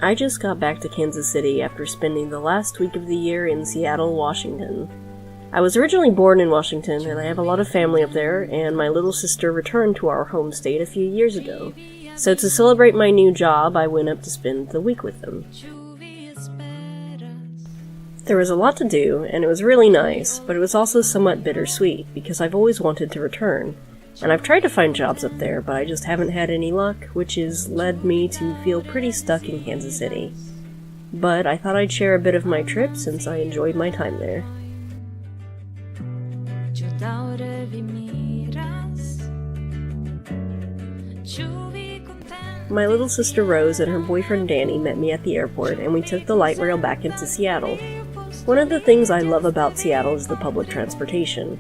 I just got back to Kansas City after spending the last week of the year in Seattle, Washington. I was originally born in Washington, and I have a lot of family up there, and my little sister returned to our home state a few years ago. So to celebrate my new job, I went up to spend the week with them. There was a lot to do, and it was really nice, but it was also somewhat bittersweet, because I've always wanted to return. And I've tried to find jobs up there, but I just haven't had any luck, which has led me to feel pretty stuck in Kansas City. But I thought I'd share a bit of my trip since I enjoyed my time there. My little sister Rose and her boyfriend Danny met me at the airport, and we took the light rail back into Seattle. One of the things I love about Seattle is the public transportation.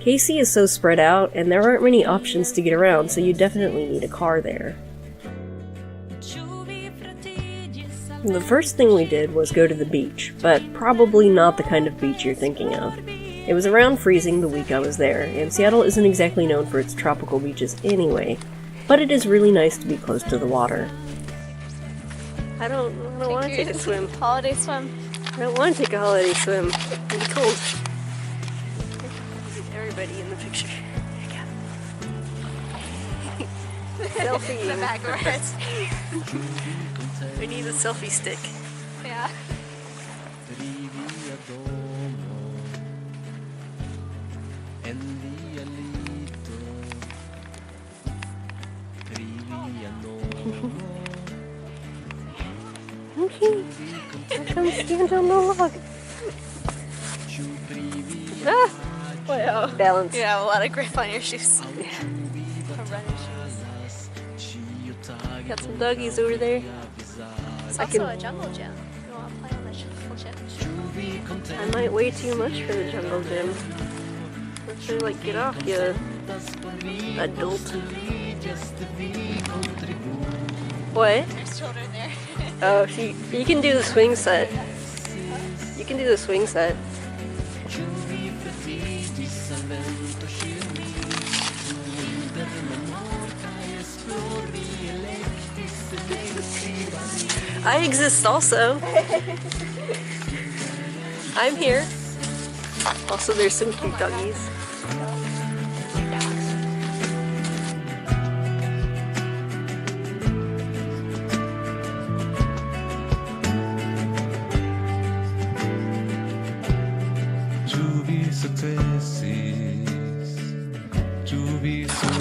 KC is so spread out, and there aren't many options to get around, so you definitely need a car there. The first thing we did was go to the beach, but probably not the kind of beach you're thinking of. It was around freezing the week I was there, and Seattle isn't exactly known for its tropical beaches anyway, but it is really nice to be close to the water. I don't want to take a swim. Holiday swim. I don't want to take a holiday swim. It's cold. Everybody in the picture. Selfie. The back of it. We need a selfie stick. Yeah. Okay. Come stand on the log. Ah! Wow. Balance. You have a lot of grip on your shoes. Yeah. Running shoes. Got some doggies over there. It's also a jungle gym. You want to play on the jungle gym? I might weigh too much for the jungle gym. Let's say, like, get off, you adult. What? There's children there. Oh, you can do the swing set. You can do the swing set. I exist also. I'm here. Also, there's some cute doggies.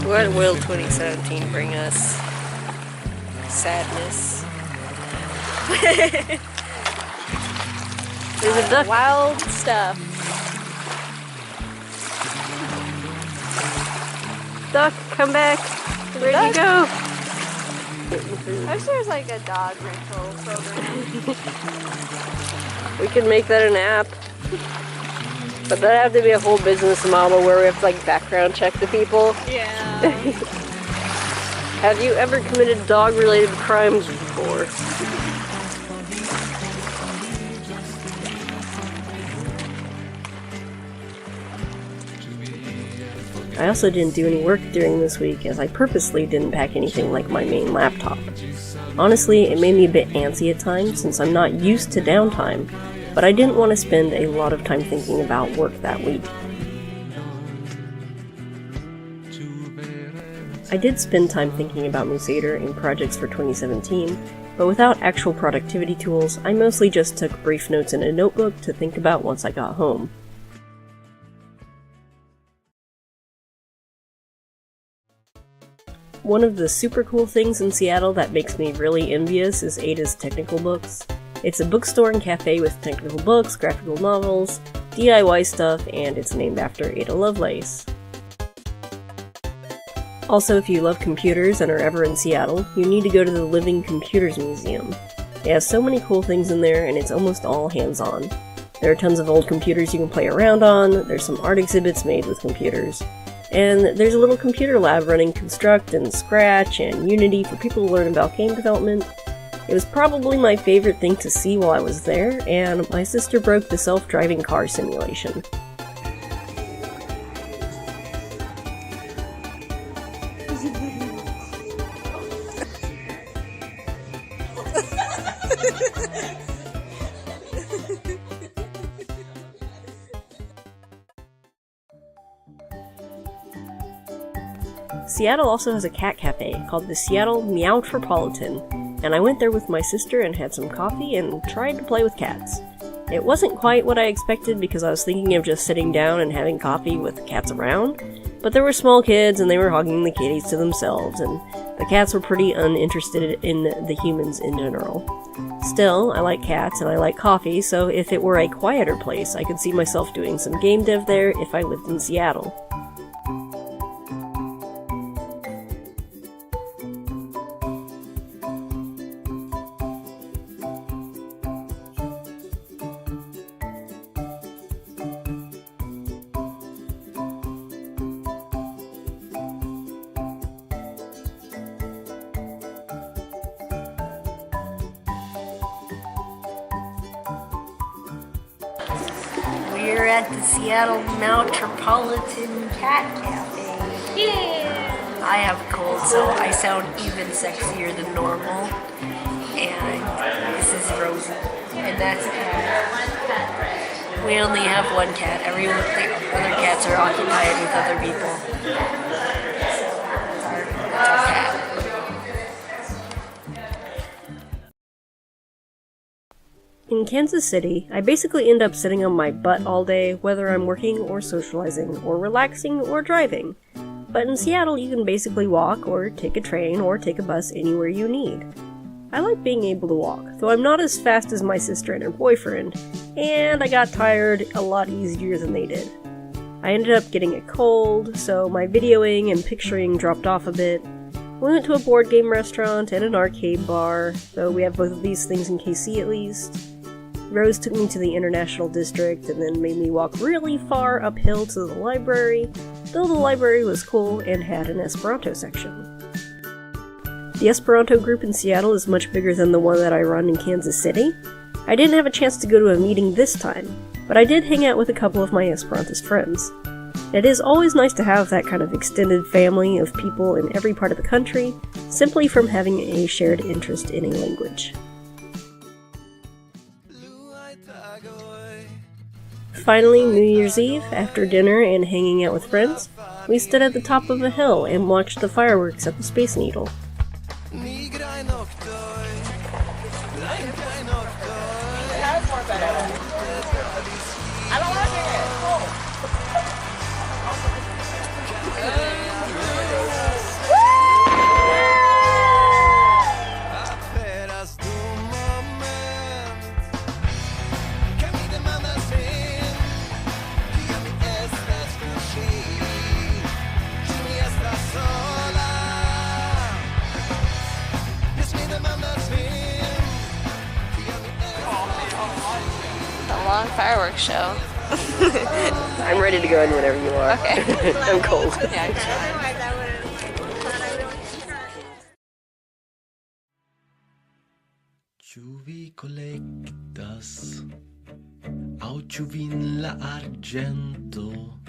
What will 2017 bring us? Sadness. There's a duck. Wild stuff. Duck, come back. Where'd you go? I wish there was like a dog rental program. We could make that an app. But that'd have to be a whole business model where we have to like background check the people. Yeah. Have you ever committed dog-related crimes before? I also didn't do any work during this week, as I purposely didn't pack anything like my main laptop. Honestly, it made me a bit antsy at times since I'm not used to downtime, but I didn't want to spend a lot of time thinking about work that week. I did spend time thinking about Moosader and projects for 2017, but without actual productivity tools, I mostly just took brief notes in a notebook to think about once I got home. One of the super cool things in Seattle that makes me really envious is Ada's Technical Books. It's a bookstore and cafe with technical books, graphical novels, DIY stuff, and it's named after Ada Lovelace. Also, if you love computers and are ever in Seattle, you need to go to the Living Computers Museum. It has so many cool things in there, and it's almost all hands-on. There are tons of old computers you can play around on, there's some art exhibits made with computers, and there's a little computer lab running Construct and Scratch and Unity for people to learn about game development. It was probably my favorite thing to see while I was there, and my sister broke the self-driving car simulation. Seattle also has a cat cafe called the Seattle Meowtropolitan, and I went there with my sister and had some coffee and tried to play with cats. It wasn't quite what I expected because I was thinking of just sitting down and having coffee with cats around, but there were small kids and they were hugging the kitties to themselves, and the cats were pretty uninterested in the humans in general. Still, I like cats and I like coffee, so if it were a quieter place, I could see myself doing some game dev there if I lived in Seattle. We're at the Seattle Meowtropolitan Cat Cafe. Yeah! I have a cold, so I sound even sexier than normal. And this is Rosie, and that's Cat. We only have one cat. The other cats are occupied with other people. So that's our cat. In Kansas City, I basically end up sitting on my butt all day, whether I'm working or socializing, or relaxing or driving. But in Seattle, you can basically walk, or take a train, or take a bus anywhere you need. I like being able to walk, though I'm not as fast as my sister and her boyfriend, and I got tired a lot easier than they did. I ended up getting a cold, so my videoing and picturing dropped off a bit. We went to a board game restaurant and an arcade bar, though we have both of these things in KC at least. Rose took me to the International District and then made me walk really far uphill to the library, though the library was cool and had an Esperanto section. The Esperanto group in Seattle is much bigger than the one that I run in Kansas City. I didn't have a chance to go to a meeting this time, but I did hang out with a couple of my Esperantist friends. It is always nice to have that kind of extended family of people in every part of the country, simply from having a shared interest in a language. Finally, New Year's Eve, after dinner and hanging out with friends, we stood at the top of a hill and watched the fireworks at the Space Needle. Long fireworks show. I'm ready to go in whenever you are. Okay. I'm cold. Yeah, Ciuvi collectas, auciuvin argento,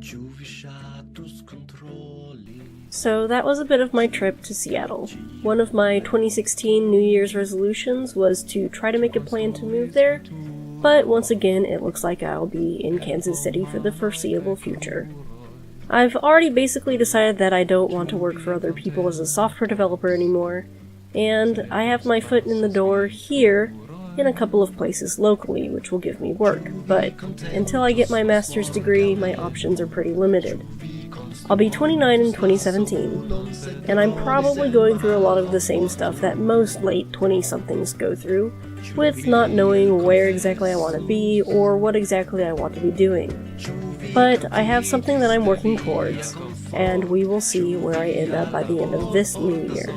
ciuvi shatus controlli. So that was a bit of my trip to Seattle. One of my 2016 New Year's resolutions was to try to make a plan to move there, but once again it looks like I'll be in Kansas City for the foreseeable future. I've already basically decided that I don't want to work for other people as a software developer anymore, and I have my foot in the door here in a couple of places locally, which will give me work, but until I get my master's degree, my options are pretty limited. I'll be 29 in 2017, and I'm probably going through a lot of the same stuff that most late 20-somethings go through, with not knowing where exactly I want to be or what exactly I want to be doing. But I have something that I'm working towards, and we will see where I end up by the end of this new year.